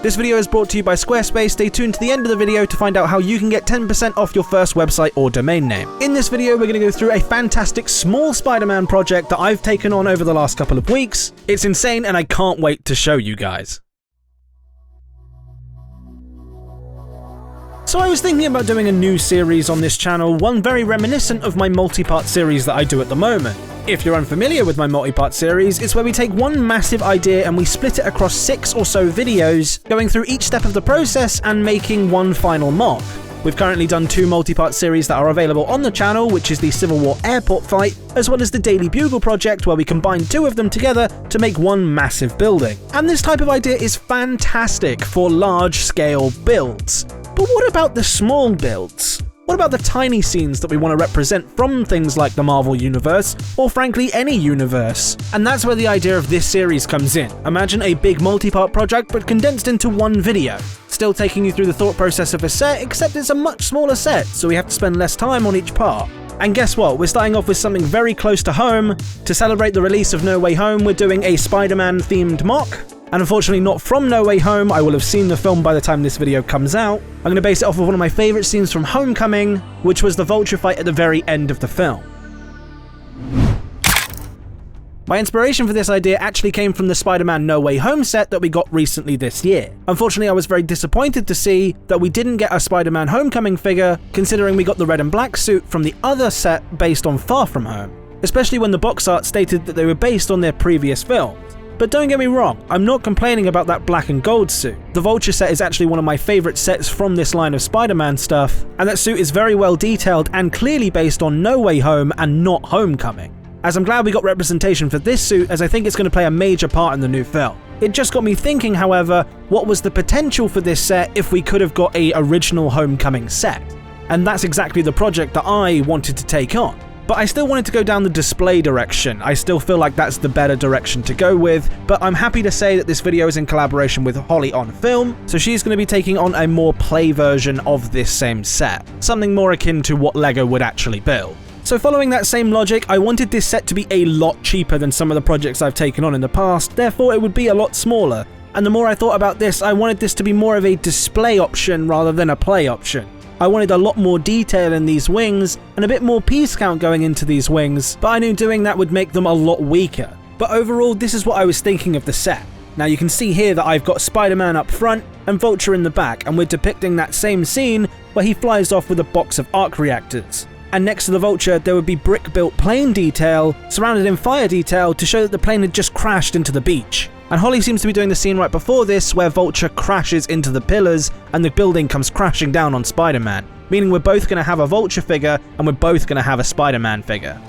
This video is brought to you by Squarespace. Stay tuned to the end of the video to find out how you can get 10% off your first website or domain name. In this video, we're going to go through a fantastic small Spider-Man project that I've taken on over the last couple of weeks. It's insane and I can't wait to show you guys. So I was thinking about doing a new series on this channel, one very reminiscent of my multi-part series that I do at the moment. If you're unfamiliar with my multi-part series, it's where we take one massive idea and we split it across 6 or so videos, going through each step of the process and making one final MOC. We've currently done 2 multi-part series that are available on the channel, which is the Civil War airport fight, as well as the Daily Bugle project, where we combine 2 of them together to make one massive building. And this type of idea is fantastic for large-scale builds. But what about the small builds? What about the tiny scenes that we want to represent from things like the Marvel Universe, or frankly any universe? And that's where the idea of this series comes in. Imagine a big multi-part project but condensed into one video. Still taking you through the thought process of a set, except it's a much smaller set, so we have to spend less time on each part. And guess what? We're starting off with something very close to home. To celebrate the release of No Way Home, we're doing a Spider-Man themed MOC. And unfortunately not from No Way Home. I will have seen the film by the time this video comes out. I'm going to base it off of one of my favourite scenes from Homecoming, which was the Vulture fight at the very end of the film. My inspiration for this idea actually came from the Spider-Man No Way Home set that we got recently this year. Unfortunately, I was very disappointed to see that we didn't get a Spider-Man Homecoming figure, considering we got the red and black suit from the other set based on Far From Home, especially when the box art stated that they were based on their previous films. But don't get me wrong, I'm not complaining about that black and gold suit. The Vulture set is actually one of my favourite sets from this line of Spider-Man stuff, and that suit is very well detailed and clearly based on No Way Home and not Homecoming. As I'm glad we got representation for this suit, as I think it's going to play a major part in the new film. It just got me thinking, however, what was the potential for this set if we could have got an original Homecoming set? And that's exactly the project that I wanted to take on. But I still wanted to go down the display direction. I still feel like that's the better direction to go with, but I'm happy to say that this video is in collaboration with Holly on Film, so she's going to be taking on a more play version of this same set, something more akin to what LEGO would actually build. So following that same logic, I wanted this set to be a lot cheaper than some of the projects I've taken on in the past, therefore it would be a lot smaller. And the more I thought about this, I wanted this to be more of a display option rather than a play option. I wanted a lot more detail in these wings, and a bit more piece count going into these wings, but I knew doing that would make them a lot weaker. But overall, this is what I was thinking of the set. Now you can see here that I've got Spider-Man up front and Vulture in the back, and we're depicting that same scene where he flies off with a box of arc reactors. And next to the Vulture, there would be brick-built plane detail, surrounded in fire detail to show that the plane had just crashed into the beach. And Holly seems to be doing the scene right before this where Vulture crashes into the pillars and the building comes crashing down on Spider-Man, meaning we're both going to have a Vulture figure and we're both going to have a Spider-Man figure.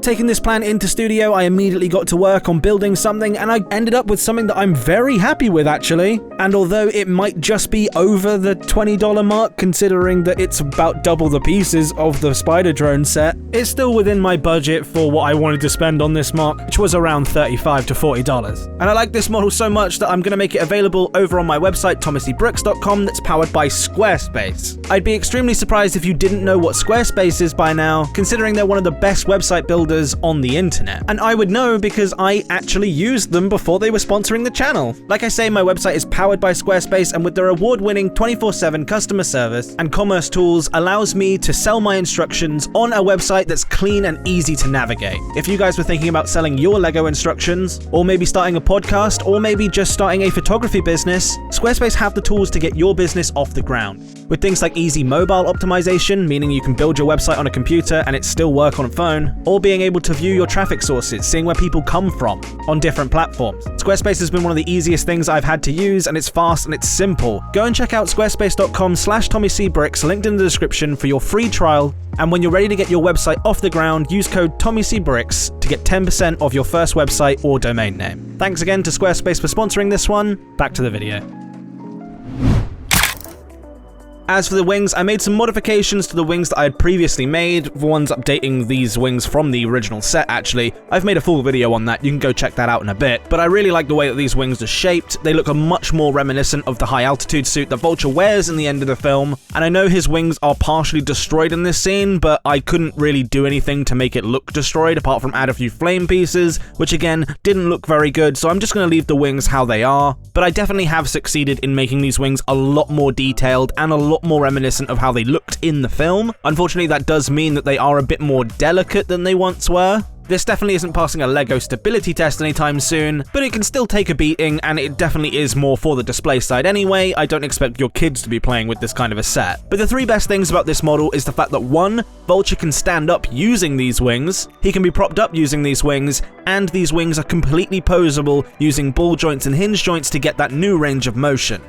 Taking this plan into studio, I immediately got to work on building something, and I ended up with something that I'm very happy with actually. And although it might just be over the $20 mark, considering that it's about double the pieces of the Spider-Drone set, it's still within my budget for what I wanted to spend on this MOC, which was around $35 to $40. And I like this model so much that I'm going to make it available over on my website TommyCBricks.com that's powered by Squarespace. I'd be extremely surprised if you didn't know what Squarespace is by now, considering they're one of the best website builders on the internet. And I would know because I actually used them before they were sponsoring the channel. Like I say, my website is powered by Squarespace, and with their award-winning 24/7 customer service and commerce tools allows me to sell my instructions on a website that's clean and easy to navigate. If you guys were thinking about selling your LEGO instructions, or maybe starting a podcast, or maybe just starting a photography business, Squarespace have the tools to get your business off the ground. With things like easy mobile optimization, meaning you can build your website on a computer and it still work on a phone, or being able to view your traffic sources, seeing where people come from on different platforms. Squarespace has been one of the easiest things I've had to use, and it's fast and it's simple. Go and check out squarespace.com/TommyCBricks, linked in the description, for your free trial. And when you're ready to get your website off the ground, use code TommyCBricks to get 10% off your first website or domain name. Thanks again to Squarespace for sponsoring this one. Back to the video. As for the wings, I made some modifications to the wings that I had previously made, the ones updating these wings from the original set actually. I've made a full video on that, you can go check that out in a bit, but I really like the way that these wings are shaped. They look much more reminiscent of the high altitude suit that Vulture wears in the end of the film, and I know his wings are partially destroyed in this scene, but I couldn't really do anything to make it look destroyed apart from add a few flame pieces, which again, didn't look very good, so I'm just going to leave the wings how they are. But I definitely have succeeded in making these wings a lot more detailed and a lot more reminiscent of how they looked in the film. Unfortunately, that does mean that they are a bit more delicate than they once were. This definitely isn't passing a LEGO stability test anytime soon, but it can still take a beating, and it definitely is more for the display side anyway. I don't expect your kids to be playing with this kind of a set. But the three best things about this model is the fact that 1, Vulture can stand up using these wings, he can be propped up using these wings, and these wings are completely posable using ball joints and hinge joints to get that new range of motion.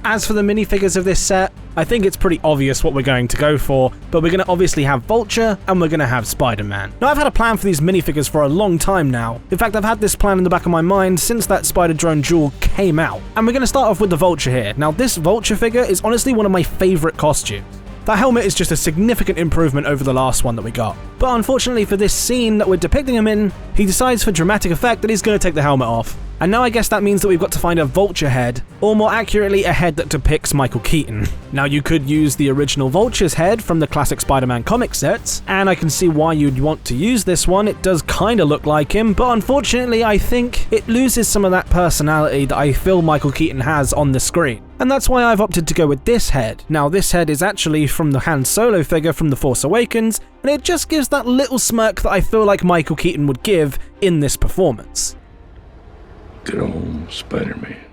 As for the minifigures of this set, I think it's pretty obvious what we're going to go for, but we're going to obviously have Vulture and we're going to have Spider-Man. Now, I've had a plan for these minifigures for a long time now. In fact, I've had this plan in the back of my mind since that Spider-Drone Duel came out. And we're going to start off with the Vulture here. Now, this Vulture figure is honestly one of my favorite costumes. That helmet is just a significant improvement over the last one that we got. But unfortunately for this scene that we're depicting him in, he decides for dramatic effect that he's going to take the helmet off. And now I guess that means that we've got to find a Vulture head, or more accurately a head that depicts Michael Keaton. Now you could use the original Vulture's head from the classic Spider-Man comic sets, and I can see why you'd want to use this one. It does kinda look like him, but unfortunately I think it loses some of that personality that I feel Michael Keaton has on the screen. And that's why I've opted to go with this head. Now this head is actually from the Han Solo figure from The Force Awakens, and it just gives that little smirk that I feel like Michael Keaton would give in this performance. Good old Spider-Man.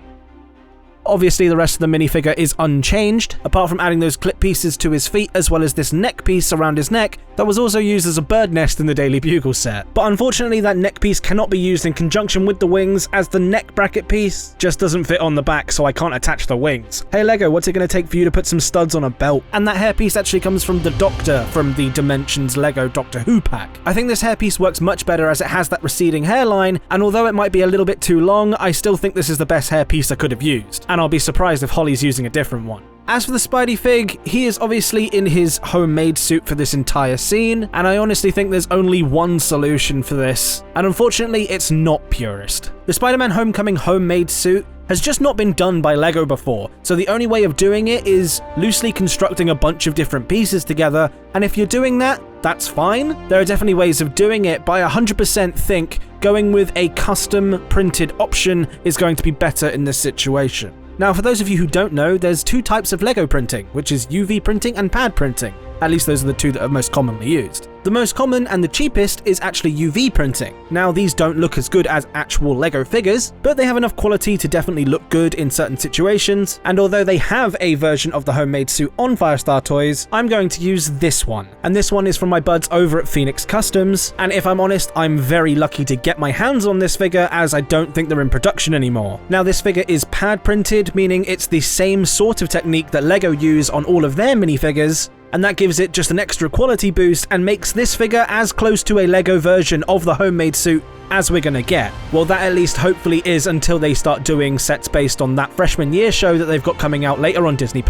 Obviously, the rest of the minifigure is unchanged, apart from adding those clip pieces to his feet as well as this neck piece around his neck that was also used as a bird nest in the Daily Bugle set. But unfortunately, that neck piece cannot be used in conjunction with the wings, as the neck bracket piece just doesn't fit on the back, so I can't attach the wings. Hey Lego, what's it going to take for you to put some studs on a belt? And that hairpiece actually comes from the Doctor from the Dimensions Lego Doctor Who pack. I think this hairpiece works much better as it has that receding hairline, and although it might be a little bit too long, I still think this is the best hairpiece I could have used. And I'll be surprised if Holly's using a different one. As for the Spidey fig, he is obviously in his homemade suit for this entire scene, and I honestly think there's only one solution for this, and unfortunately it's not purist. The Spider-Man Homecoming homemade suit has just not been done by LEGO before, so the only way of doing it is loosely constructing a bunch of different pieces together, and if you're doing that, that's fine. There are definitely ways of doing it, but I 100% think going with a custom printed option is going to be better in this situation. Now, for those of you who don't know, there's two types of LEGO printing, which is UV printing and pad printing. At least those are the two that are most commonly used. The most common and the cheapest is actually UV printing. Now, these don't look as good as actual LEGO figures, but they have enough quality to definitely look good in certain situations, and although they have a version of the homemade suit on Firestar Toys, I'm going to use this one. And this one is from my buds over at Phoenix Customs, and if I'm honest, I'm very lucky to get my hands on this figure as I don't think they're in production anymore. Now, this figure is pad printed, meaning it's the same sort of technique that LEGO use on all of their minifigures, and that gives it just an extra quality boost and makes this figure as close to a LEGO version of the homemade suit as we're gonna get. Well, that at least hopefully is until they start doing sets based on that freshman year show that they've got coming out later on Disney+.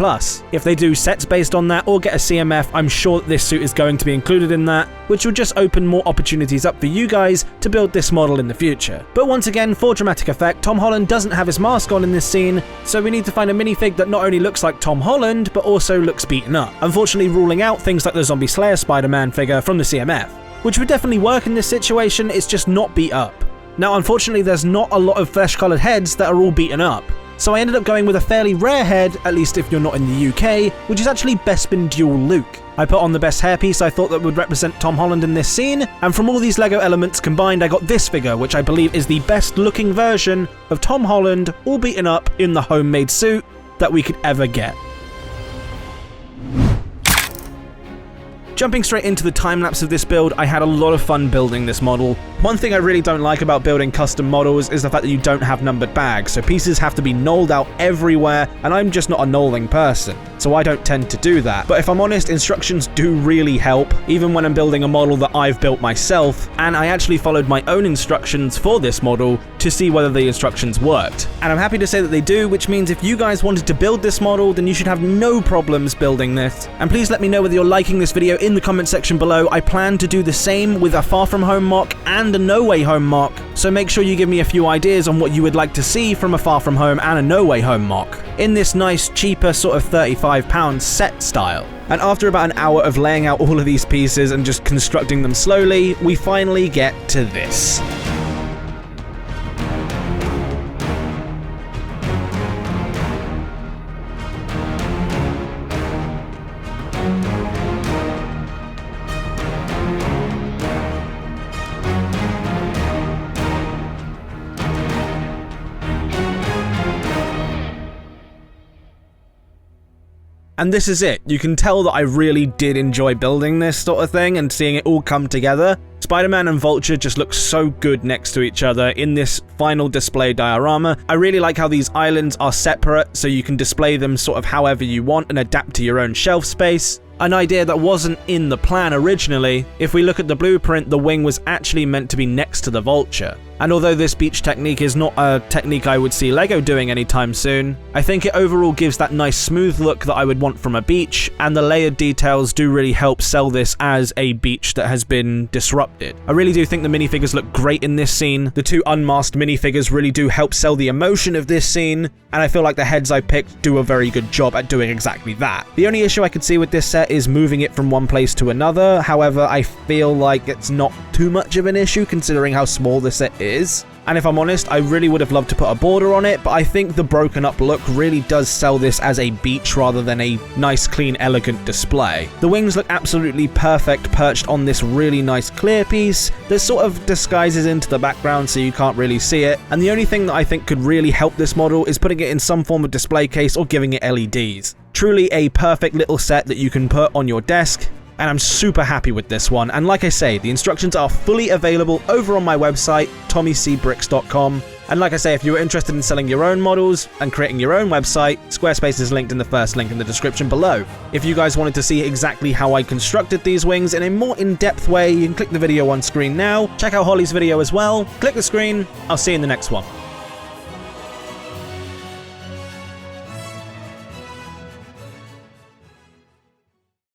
If they do sets based on that or get a CMF, I'm sure that this suit is going to be included in that, which will just open more opportunities up for you guys to build this model in the future. But once again, for dramatic effect, Tom Holland doesn't have his mask on in this scene, so we need to find a minifig that not only looks like Tom Holland, but also looks beaten up. Unfortunately, ruling out things like the Zombie Slayer Spider-Man figure from the CMF, which would definitely work in this situation, it's just not beat up. Now, unfortunately, there's not a lot of flesh-coloured heads that are all beaten up, so I ended up going with a fairly rare head, at least if you're not in the UK, which is actually Bespin Dual Luke. I put on the best hairpiece I thought that would represent Tom Holland in this scene, and from all these LEGO elements combined, I got this figure, which I believe is the best looking version of Tom Holland, all beaten up in the homemade suit that we could ever get. Jumping straight into the time-lapse of this build, I had a lot of fun building this model. One thing I really don't like about building custom models is the fact that you don't have numbered bags, so pieces have to be knolled out everywhere, and I'm just not a knolling person, so I don't tend to do that. But if I'm honest, instructions do really help, even when I'm building a model that I've built myself, and I actually followed my own instructions for this model to see whether the instructions worked. And I'm happy to say that they do, which means if you guys wanted to build this model, then you should have no problems building this. And please let me know whether you're liking this video in the comment section below. I plan to do the same with a Far From Home mock and a No Way Home mock, so make sure you give me a few ideas on what you would like to see from a Far From Home and a No Way Home mock, in this nice, cheaper sort of £35 set style. And after about an hour of laying out all of these pieces and just constructing them slowly, we finally get to this. And this is it. You can tell that I really did enjoy building this sort of thing and seeing it all come together. Spider-Man and Vulture just look so good next to each other in this final display diorama. I really like how these islands are separate, so you can display them sort of however you want and adapt to your own shelf space. An idea that wasn't in the plan originally. If we look at the blueprint, the wing was actually meant to be next to the Vulture. And although this beach technique is not a technique I would see LEGO doing anytime soon, I think it overall gives that nice smooth look that I would want from a beach, and the layered details do really help sell this as a beach that has been disrupted. I really do think the minifigures look great in this scene. The two unmasked minifigures really do help sell the emotion of this scene, and I feel like the heads I picked do a very good job at doing exactly that. The only issue I could see with this set is moving it from one place to another. However, I feel like it's not too much of an issue considering how small this set is. And if I'm honest, I really would have loved to put a border on it, but I think the broken up look really does sell this as a beach rather than a nice, clean, elegant display. The wings look absolutely perfect perched on this really nice clear piece that sort of disguises into the background so you can't really see it, and the only thing that I think could really help this model is putting it in some form of display case or giving it LEDs. Truly a perfect little set that you can put on your desk, and I'm super happy with this one. And like I say, the instructions are fully available over on my website, TommyCBricks.com. And like I say, if you're interested in selling your own models and creating your own website, Squarespace is linked in the first link in the description below. If you guys wanted to see exactly how I constructed these wings in a more in-depth way, you can click the video on screen now. Check out Holly's video as well. Click the screen. I'll see you in the next one.